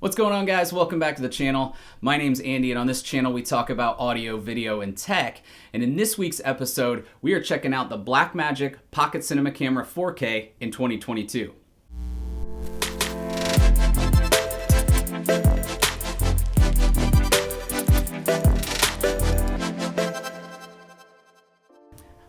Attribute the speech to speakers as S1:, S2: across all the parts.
S1: What's going on, guys? Welcome back to the channel. My name's Andy, and on this channel we talk about audio, video, and tech. And in this week's episode, we are checking out the Blackmagic Pocket Cinemacamera 4K in 2022.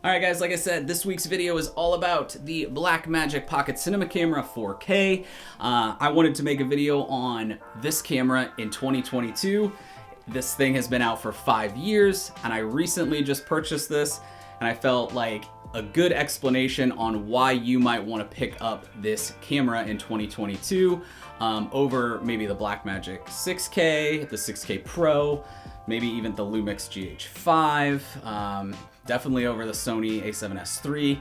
S1: Alright guys, like I said, this week's video is all about the Blackmagic Pocket Cinemacamera 4K. I wanted to make a video on this camera in 2022. This thing has been out for 5 years, and I recently just purchased this, and I felt like a good explanation on why you might want to pick up this camera in 2022 over maybe the Blackmagic 6K, the 6K Pro, maybe even the Lumix GH5, definitely over the Sony a7S III.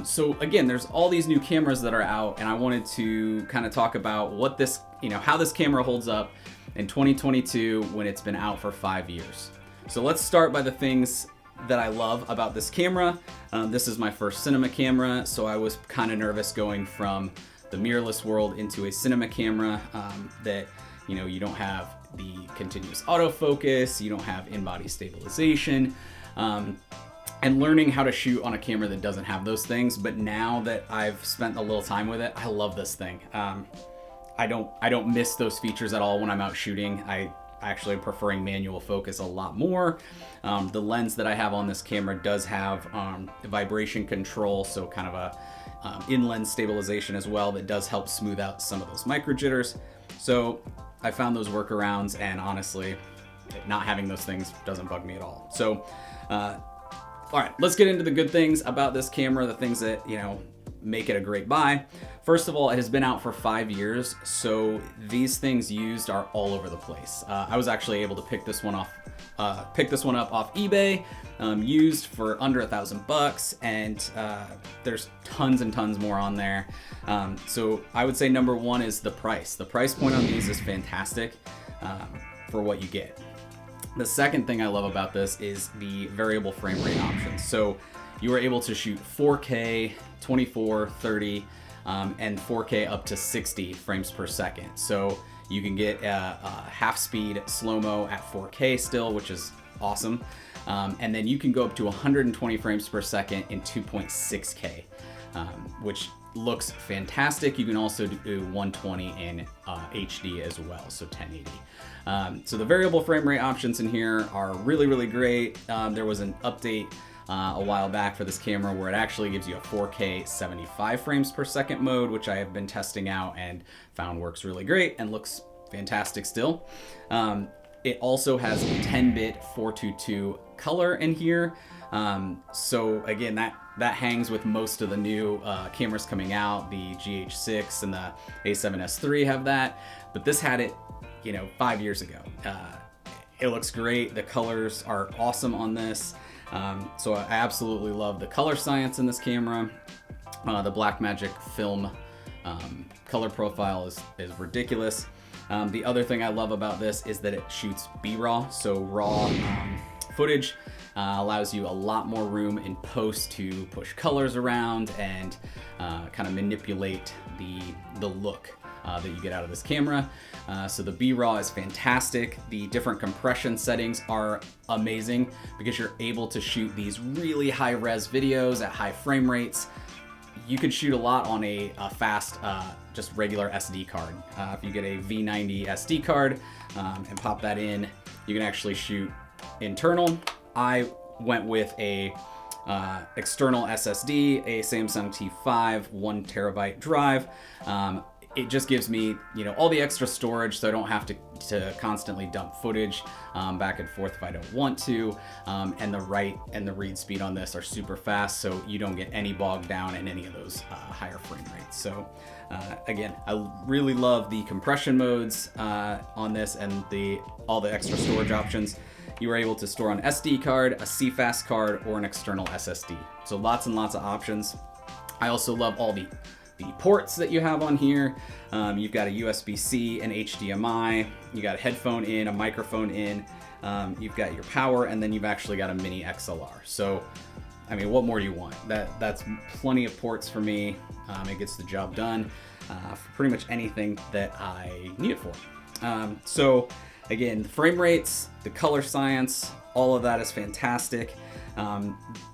S1: So again, there's all these new cameras that are out, and I wanted to kind of talk about what this, how this camera holds up in 2022 when it's been out for 5 years. So let's start by the things that I love about this camera. This is my first cinema camera, so I was kind of nervous going from the mirrorless world into a cinema camera that, you don't have the continuous autofocus, you don't have in-body stabilization, and learning how to shoot on a camera that doesn't have those things. But now that I've spent a little time with it, I love this thing. I don't miss those features at all when I'm out shooting. I actually am preferring manual focus a lot more. The lens that I have on this camera does have vibration control, so kind of a in-lens stabilization as well that does help smooth out some of those micro jitters. So I found those workarounds, and honestly, not having those things doesn't bug me at all. So, all right, let's get into the good things about this camera, the things that, make it a great buy. First of all, it has been out for 5 years, so these things used are all over the place. I was actually able to pick this one up off eBay, used for under $1,000, and there's tons and tons more on there. So I would say number one is the price. The price point on these is fantastic for what you get. The second thing I love about this is the variable frame rate options. So you are able to shoot 4K, 24, 30, and 4K up to 60 frames per second. So you can get a half-speed slow-mo at 4K still, which is awesome. And then you can go up to 120 frames per second in 2.6K, which looks fantastic. You can also do 120 in HD as well, so 1080. So the variable frame rate options in here are really, really great. There was an update a while back for this camera where it actually gives you a 4K 75 frames per second mode, which I have been testing out and found works really great and looks fantastic still. It also has 10-bit 422 color in here. So again, that hangs with most of the new cameras coming out. The GH6 and the a7S III have that, but this had it, 5 years ago. It looks great. The colors are awesome on this. So I absolutely love the color science in this camera. The Blackmagic film color profile is ridiculous. The other thing I love about this is that it shoots B-RAW, so raw footage. Allows you a lot more room in post to push colors around and kind of manipulate the look that you get out of this camera. So the B-RAW is fantastic. The different compression settings are amazing because you're able to shoot these really high-res videos at high frame rates. You could shoot a lot on a fast, just regular SD card. If you get a V90 SD card and pop that in, you can actually shoot internal. I went with a external SSD, a Samsung T5 1 terabyte drive. It just gives me, all the extra storage, so I don't have to constantly dump footage back and forth if I don't want to. And the write and the read speed on this are super fast, so you don't get any bogged down in any of those higher frame rates. So again, I really love the compression modes on this and all the extra storage options. You are able to store an SD card, a CFast card, or an external SSD. So lots and lots of options. I also love all the ports that you have on here. You've got a USB-C, an HDMI, you got a headphone in, a microphone in, you've got your power, and then you've actually got a mini XLR. So, what more do you want? That's plenty of ports for me. It gets the job done for pretty much anything that I need it for. So again, the frame rates, the color science, all of that is fantastic.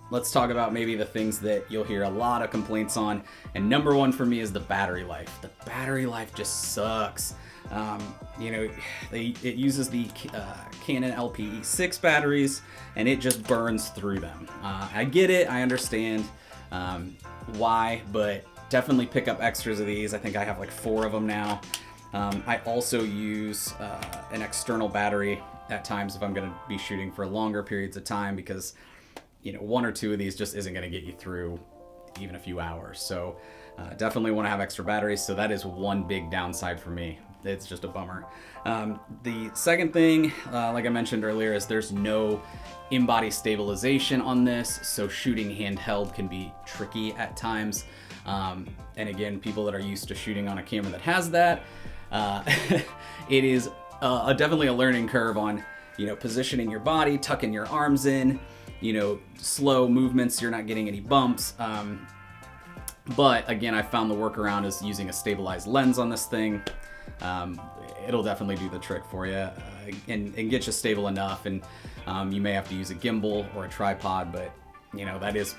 S1: Let's talk about maybe the things that you'll hear a lot of complaints on. And number one for me is the battery life. The battery life just sucks. You know, it uses the Canon LPE6 batteries, and it just burns through them. I get it, I understand why, but definitely pick up extras of these. I think I have like 4 of them now. I also use an external battery at times if I'm going to be shooting for longer periods of time, because you know, 1 or 2 of these just isn't going to get you through even a few hours. So definitely want to have extra batteries. So that is one big downside for me. It's just a bummer. The second thing, like I mentioned earlier, is there's no in-body stabilization on this. So shooting handheld can be tricky at times. And again, people that are used to shooting on a camera that has that, it is definitely a learning curve on, you know, positioning your body, tucking your arms in, you know, slow movements, you're not getting any bumps. But again, I found the workaround is using a stabilized lens on this thing. It'll definitely do the trick for you and get you stable enough. And you may have to use a gimbal or a tripod, but you know, that is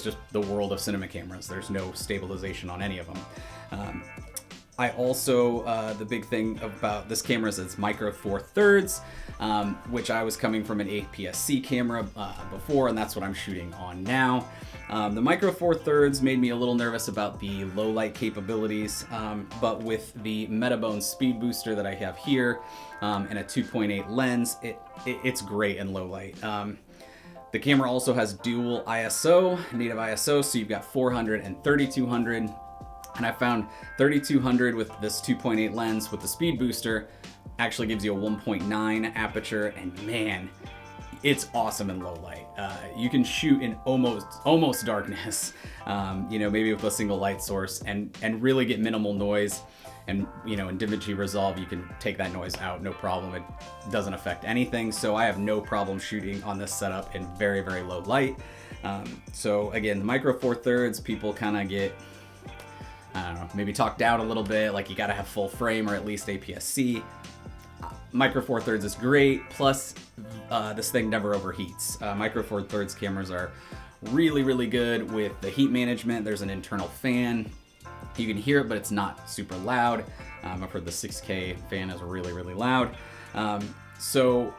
S1: just the world of cinema cameras. There's no stabilization on any of them. I also, the big thing about this camera is it's micro four thirds, which I was coming from an APS-C camera before, and that's what I'm shooting on now. The micro four thirds made me a little nervous about the low light capabilities, but with the Metabone speed booster that I have here and a 2.8 lens, it's great in low light. The camera also has dual ISO, native ISO, so you've got 400 and 3200. And I found 3200 with this 2.8 lens with the speed booster actually gives you a 1.9 aperture, and man, it's awesome in low light. You can shoot in almost darkness, you know, maybe with a single light source, and really get minimal noise. And you know, in DaVinci Resolve, you can take that noise out, no problem. It doesn't affect anything. So I have no problem shooting on this setup in very, very low light. So again, the micro four thirds, people kind of get, I don't know, maybe talked down a little bit, like you gotta have full frame or at least APS-C. Micro four thirds is great, plus this thing never overheats. Micro four thirds cameras are really, really good with the heat management. There's an internal fan. You can hear it, but it's not super loud. I've heard the 6K fan is really, really loud. So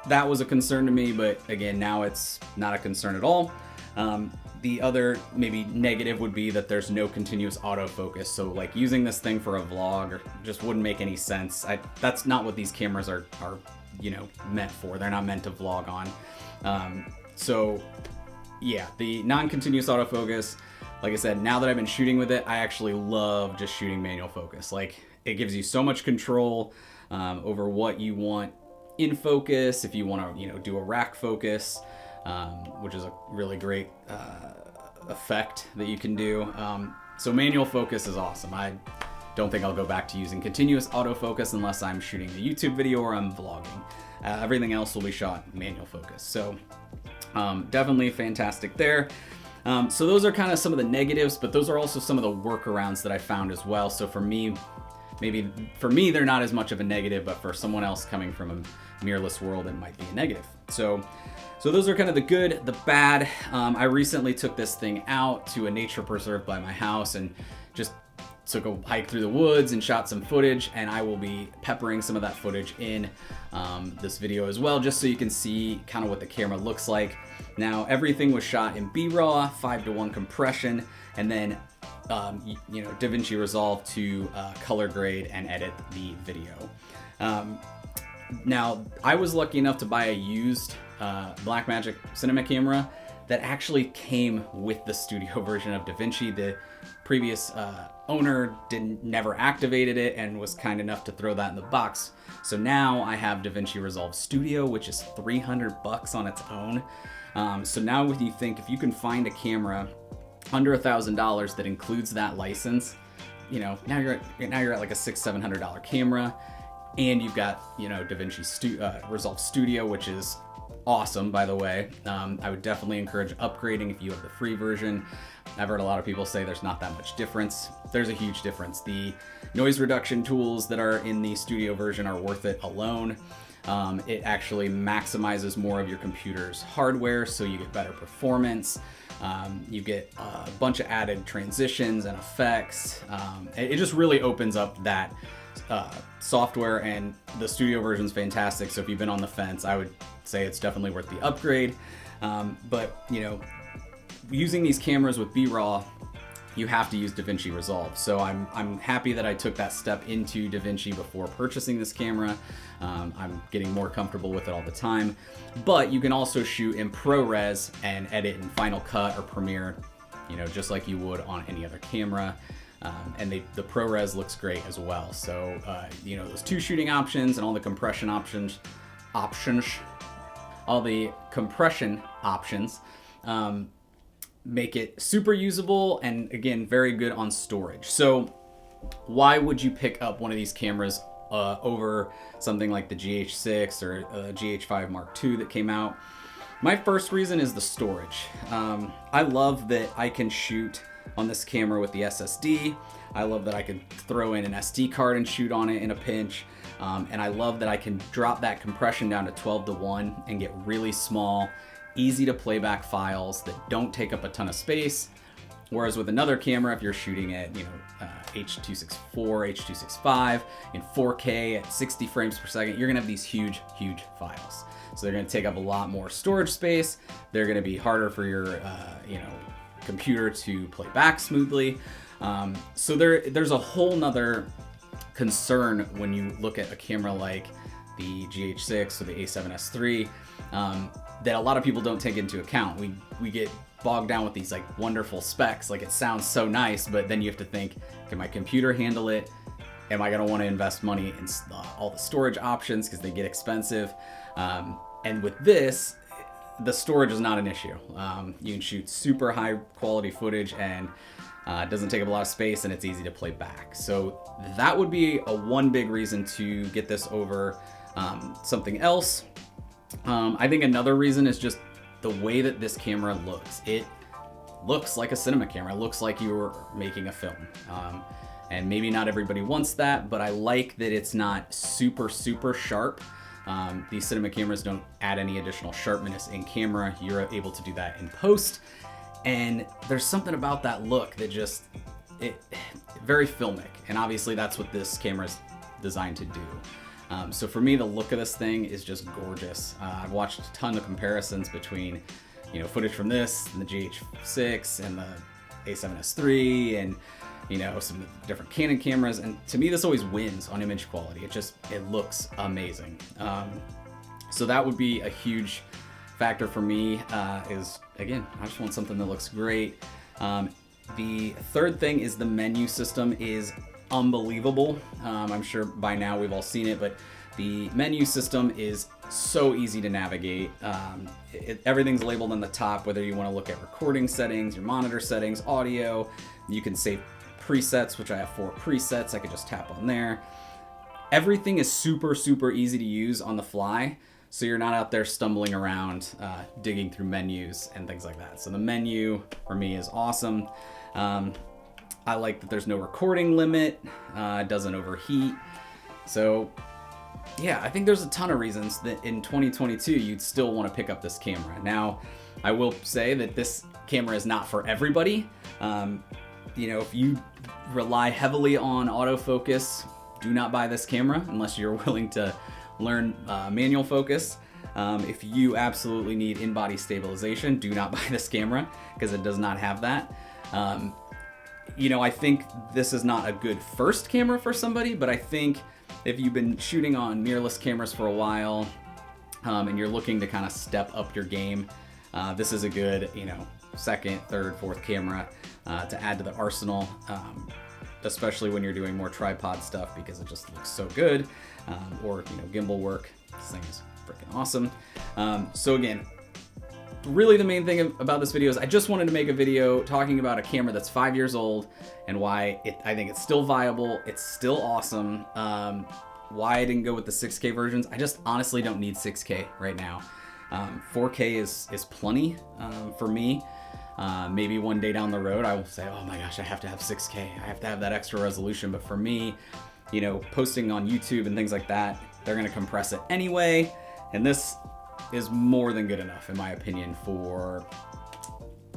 S1: that was a concern to me, but again, now it's not a concern at all. The other maybe negative would be that there's no continuous autofocus. So like using this thing for a vlog or just wouldn't make any sense. That's not what these cameras are you know, meant for. They're not meant to vlog on. So yeah, the non-continuous autofocus, like I said, now that I've been shooting with it, I actually love just shooting manual focus. Like it gives you so much control over what you want in focus. If you want to, you know, do a rack focus, which is a really great effect that you can do. So manual focus is awesome. I don't think I'll go back to using continuous autofocus unless I'm shooting a YouTube video or I'm vlogging. Everything else will be shot manual focus. So definitely fantastic there. So those are kind of some of the negatives, but those are also some of the workarounds that I found as well. So for me, maybe for me, they're not as much of a negative, but for someone else coming from a mirrorless world, it might be a negative. So those are kind of the good, the bad. I recently took this thing out to a nature preserve by my house and just took a hike through the woods and shot some footage, and I will be peppering some of that footage in this video as well, just so you can see kind of what the camera looks like. Now, everything was shot in B-RAW, 5:1 compression, and then you know, DaVinci Resolve to color grade and edit the video. Now, I was lucky enough to buy a used Blackmagic cinema camera that actually came with the studio version of DaVinci. The previous owner never activated it and was kind enough to throw that in the box. So now I have DaVinci Resolve Studio, which is $300 on its own. So now if you can find a camera under $1,000 that includes that license, you know, now you're at like a $600-700 camera, and you've got, you know, DaVinci Resolve Studio, which is awesome, by the way. I would definitely encourage upgrading if you have the free version. I've heard a lot of people say there's not that much difference. There's a huge difference. The noise reduction tools that are in the studio version are worth it alone. It actually maximizes more of your computer's hardware, so you get better performance. You get a bunch of added transitions and effects. It just really opens up that software, and the studio version is fantastic. So if you've been on the fence, I would say it's definitely worth the upgrade. But you know, using these cameras with B-Raw, you have to use DaVinci Resolve. So I'm happy that I took that step into DaVinci before purchasing this camera. I'm getting more comfortable with it all the time. But you can also shoot in ProRes and edit in Final Cut or Premiere, you know, just like you would on any other camera. And the ProRes looks great as well. So, you know, those two shooting options and all the compression options, make it super usable and, again, very good on storage. So why would you pick up one of these cameras over something like the GH6 or GH5 Mark II that came out? My first reason is the storage. I love that I can shoot on this camera with the SSD. I love that I can throw in an SD card and shoot on it in a pinch. And I love that I can drop that compression down to 12:1 and get really small, easy to playback files that don't take up a ton of space. Whereas with another camera, if you're shooting at, you know, H.264, H.265 in 4K at 60 frames per second, you're gonna have these huge files. So they're gonna take up a lot more storage space. They're gonna be harder for your, you know, computer to play back smoothly. So there's a whole nother concern when you look at a camera like the GH6 or the A7S III that a lot of people don't take into account. We get bogged down with these like wonderful specs, like it sounds so nice, but then you have to think, can my computer handle it? Am I gonna wanna invest money in all the storage options because they get expensive? And with this, the storage is not an issue. You can shoot super high quality footage and it doesn't take up a lot of space, and it's easy to play back. So that would be one big reason to get this over something else. I think another reason is just the way that this camera looks. It looks like a cinema camera. It looks like you were making a film. And maybe not everybody wants that, but I like that it's not super sharp. These cinema cameras don't add any additional sharpness in camera. You're able to do that in post. And there's something about that look that just, very filmic. And obviously that's what this camera is designed to do. So for me, the look of this thing is just gorgeous. I've watched a ton of comparisons between, you know, footage from this and the GH6 and the A7S III and, you know, some different Canon cameras. And to me, this always wins on image quality. It looks amazing. So that would be a huge factor for me, is, again, I just want something that looks great. The third thing is the menu system is unbelievable. I'm sure by now we've all seen it, but the menu system is so easy to navigate. Everything's labeled on the top, whether you want to look at recording settings, your monitor settings, audio. You can save presets, which I have 4 presets. I could just tap on there. Everything is super easy to use on the fly, so you're not out there stumbling around, digging through menus and things like that. So the menu for me is awesome. I like that there's no recording limit, it doesn't overheat. So yeah, I think there's a ton of reasons that in 2022 you'd still want to pick up this camera. Now, I will say that this camera is not for everybody. You know, if you rely heavily on autofocus, do not buy this camera unless you're willing to learn manual focus. If you absolutely need in-body stabilization, do not buy this camera because it does not have that. You know, I think this is not a good first camera for somebody, but I think if you've been shooting on mirrorless cameras for a while and you're looking to kind of step up your game, this is a good, you know, second, third, fourth camera to add to the arsenal, especially when you're doing more tripod stuff because it just looks so good, or, you know, gimbal work. This thing is freaking awesome. So again, really the main thing about this video is I just wanted to make a video talking about a camera that's 5 years old and why I think it's still viable, it's still awesome, why I didn't go with the 6K versions. I just honestly don't need 6K right now. 4K is plenty for me. Maybe one day down the road I will say, oh my gosh, I have to have 6K. I have to have that extra resolution. But for me, you know, posting on YouTube and things like that, they're gonna compress it anyway. And this is more than good enough, in my opinion, for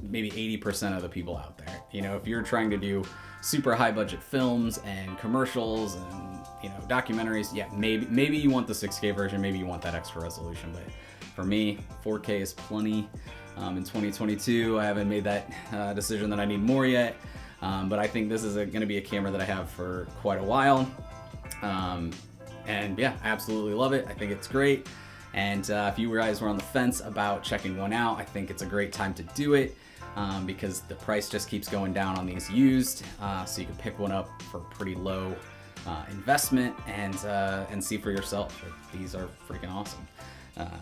S1: maybe 80% of the people out there. You know, if you're trying to do super high budget films and commercials and, you know, documentaries, yeah, maybe you want the 6K version, maybe you want that extra resolution. But for me, 4K is plenty. In 2022, I haven't made that decision that I need more yet, but I think this is going to be a camera that I have for quite a while. And yeah, I absolutely love it. I think it's great. And if you guys were on the fence about checking one out, I think it's a great time to do it. Because the price just keeps going down on these used, so you can pick one up for pretty low investment and see for yourself. These are freaking awesome.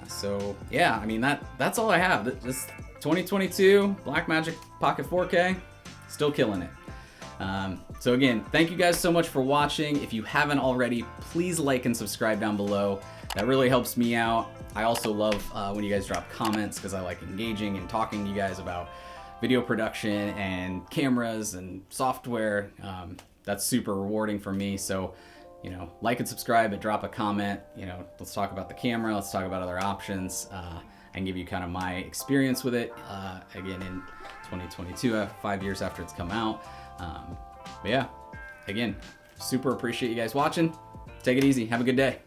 S1: So yeah, I mean that's all I have. This 2022 Blackmagic Pocket 4K, still killing it. So again, thank you guys so much for watching. If you haven't already, please like and subscribe down below. That really helps me out. I also love when you guys drop comments, because I like engaging and talking to you guys about video production and cameras and software. That's super rewarding for me. So, you know, like and subscribe and drop a comment. You know, let's talk about the camera. Let's talk about other options and give you kind of my experience with it. Again, in 2022, 5 years after it's come out. But yeah, again, super appreciate you guys watching. Take it easy. Have a good day.